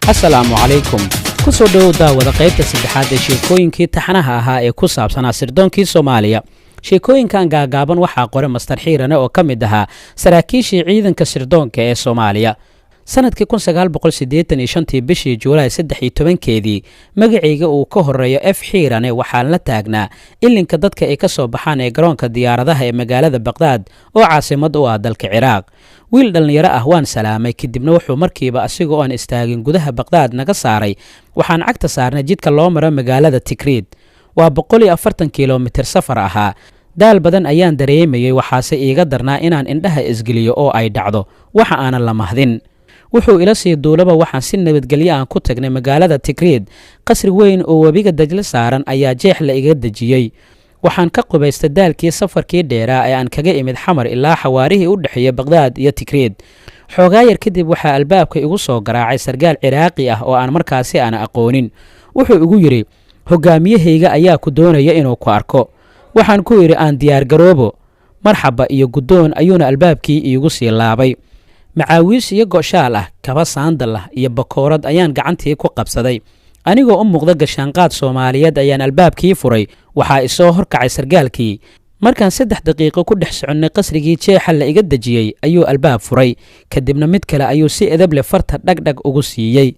asalaamu calaykum ku soo dhowow daawada qaybta saddexaad ee sheekooyinkii taxanaha ahaa ee ku saabsanaa sirdoonkii Soomaaliya. sheekooyinkan gaagaaban waxaa qoray Master Xiirane oo ka mid ahaa saraakiishii ciidanka sirdoonka ee Soomaaliya. sanadkii 1985 bishii Juulaay 13-keedii magacayga uu ka horeeyo F Xiirane waxaan la taagnaa ilinka dadka ay ka soo baxaan ee garoonka diyaaradaha ee magaalada Baghdad oo caasimad u ah dalka Ciraaq. wiil dhalinyaro ah waan salaamay kadibna wuxuu markiiba asigoo aan istaagin gudaha Baghdad naga saaray waxaan cagta saarnay jidka loo maro magaalada Tikriid. waa 140 kiiloomitir safar ahaa. daal badan ayaan dareemayay waxaase iiga darnaa inaan indhaha isgeliyo oo ay dhacdo waxa aanan la mahdin. wuxuu ila sii duulaba waxaan si nabadgelyo aan ku tagnay magaalada Tikriid. qasri weyn oo webiga Dajle saaran ayaa jeex la iga dejiyay. waxaan ka qubaystay daalkii safarkii dheeraa ee aan kaga imid Xamar ilaa xawaarihii u dhaxeeyay Baghdad iyo Tikriid. xoogaa yar kadib waxaa albaabka igu soo garaacay sargaal Ciraaqi ah oo aan markaasi aan aqoonin. wuxuu igu yiri hogaamiyahayga ayaa ku doonaya inuu ku arko. waxaan ku yiri aan diyaar garoobo. marxaba iyo gudoon ayuuna albaabkii iigu sii laabay. macaawiis iyo goshaal ah kaba saandal ah iyo bakoorad ayaan gacantii ku qabsaday. anigoo u muuqda gashaanqaad Soomaaliyeed ayaan albaabkii furay. waxaa isoo horkacay sargaalkii. markaan 3 daqiiqo ku dhex soconnay qasrigii jeexa la iga dejiyay ayuu albaab furay. kadibna mid kale ayuu si edeb leh farta dhagdhag ugu siiyey.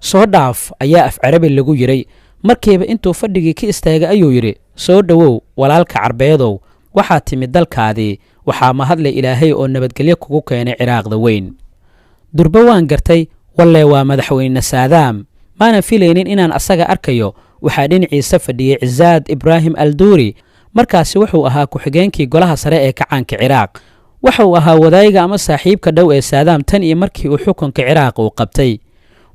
soo dhaaf ayaa af Carabi lagu yiray. markiiba intuu fadhigii ka istaagay ayuu yiri soo dhawow walaalka Carbeedow waxaa timid dalkaadii. waxaa mahadle Ilaahay oo nabadgelyo kugu keenay Ciraaqda weyn. durba waan gartay walle waa madaxweyne Saadaam. maana filaynin inaan asaga arkayo. waxaa dhinaciisa fadhiyay Cizaad Ibraahim Al-Duuri. markaasi wuxuu ahaa ku-xigeenkii golaha sare ee kacaanka Ciraaq. wuxuu ahaa wadayga ama saaxiibka dhow ee Saadaam tan iyo markii uu xukunka Ciraaq uu qabtay.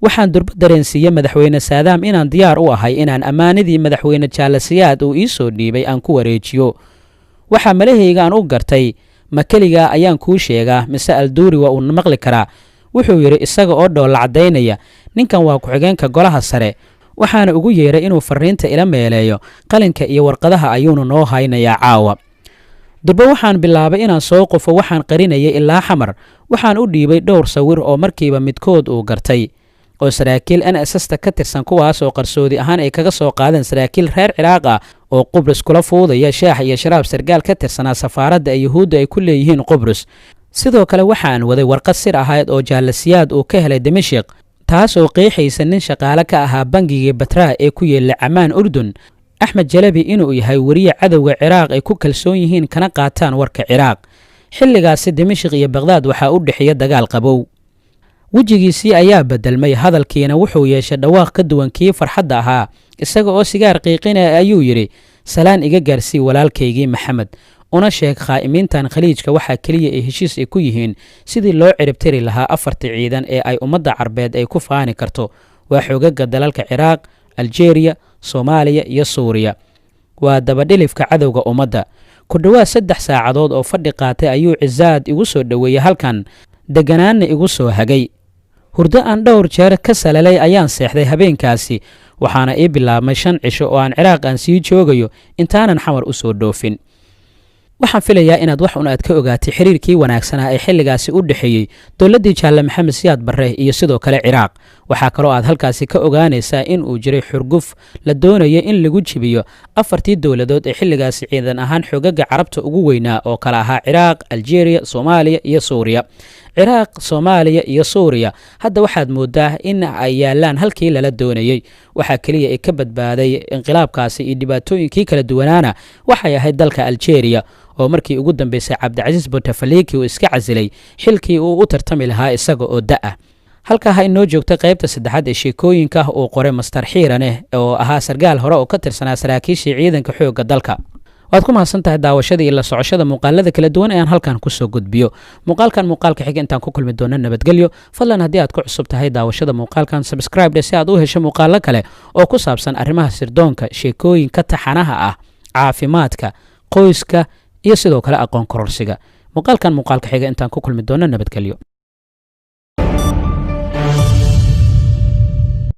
waxaan durba dareensiiyay madaxweyne Saadaam inaan diyaar u ahay inaan ammaanadii madaxweyne Jaalasiyaad uu ii soo dhiibay aan ku wareejiyo. waxaa malahayga aan u gartay ma keligaa ayaan kuu sheegaa mise Al-Duuri waa uu maqli karaa. wuxuu yiri isaga oo dhoolla cadaynaya ninkan waa ku-xigeenka golaha sare. waxaana ugu yeeray inuu fariinta ila meeleeyo qalinka iyo warqadaha ayuuna noo haynayaa caawa. durba waxaan bilaabay inaan soo qofo waxaan qarinayay ilaa Xamar. waxaan u dhiibay dhowr sawir oo markiiba midkood uu gartay oo saraakiil NSS ka tirsan kuwaas oo qarsoodi ahaan ay kaga soo qaadeen saraakiil reer Ciraaq ah oo Qubrus kula fuudaya shaax iyo sharaab sargaal ka tirsanaa safaaradda ay Yahuudda ay ku leeyihiin Qubrus. sidoo kale waxaan waday warqad sir ahayd oo Jaalasiyaad uu ka helay Dimashq taas oo qeexaysa nin shaqaale ka ahaa bangigii Batra ee ku yaala Ammaan Urdun Axmed Jalabi inuu yahay wariye cadawga Ciraaq ay ku kalsoon yihiin kana qaataan warka Ciraaq. xilligaasi Dimashq iyo Baghdad waxaa u dhaxeeya dagaal qabow. wejigiisii ayaa bedelmay hadalkiina wuxuu yeeshay dhawaaq ka duwan kii farxadda ahaa. isaga oo sigaar qiiqinaya ayuu yiri salaan iga gaarsii walaalkaygii Maxamed una sheeg qaa'imiintan khaliijka waxaa kaliya ay heshiis ay ku yihiin sidii loo ciribtiri lahaa 4 ciidan ee ay ummadda Carbeed ay ku faani karto. waa xoogagga dalalka Ciraaq, Algeria, Soomaaliya iyo Suuriya. waa dabadhilifka cadowga ummadda. ku dhawaad 3 saacadood oo fadhi qaatay ayuu Cizaad igu soo dhaweeyay halkan deganaanna igu soo hagay. hurdo aan dhowr jeer ka salalay ayaan seexday habeenkaasi. waxaana ii bilaabmay 5 cisho oo aan Ciraaq aan sii joogayo intaanan Xamar u soo dhoofin. waxaan filayaa inaad wax aad ka ogaatay xiriirkii wanaagsanaa ee xilligaasi u dhaxeeyay dowladdii Jaalle Maxamed Siyaad Barre iyo sidoo kale Ciraaq. waxaa kaloo aad halkaasi ka ogaanaysaa in uu jiray xurguf la doonayay in lagu jibiyo 4tii dowladood ee xilligaasi ciidan ahaan xoogagga Carabta ugu weynaa oo kala ahaa Ciraaq, Algeria, Soomaaliya iyo Suuriya. Ciraaq, Soomaaliya iyo Suuriya hadda waxaad moodaa in ay yaalaan halkii lala doonayay. waxaa kaliya ay ka badbaaday inqilaabkaasi iyo dhibaatooyinkii kala duwanaana waxay ahayd dalka Algeria oo markii ugu dambeysay Cabdicasiis Bouteflika uu iska casilay xilkii uu u tartami lahaa isaga oo da'. halka ha inoo joogta qaybta saddexaad ee sheekooyinka uu qoray Master Xiirane oo ahaa sargaal hore oo ka tirsanaa saraakiishii ciidanka xoogga dalka. waad ku mahadsantahay daawashada iyo la socoshada muuqaalada kala duwan ee aan halkan ku soo gudbiyo. muuqaalka xiga intaan ku kulmi doono nabadgelyo. fadlan haddii aad ku cusub tahay daawashada muuqaalkan subscribe si aad u hesho muuqaalo kale oo ku saabsan arrimaha sirdoonka, sheekooyinka taxanaha ah, caafimaadka, qoyska iyo sidoo kale aqoon kororsiga. muuqaalka xiga intaan ku kulmi doono nabadgelyo.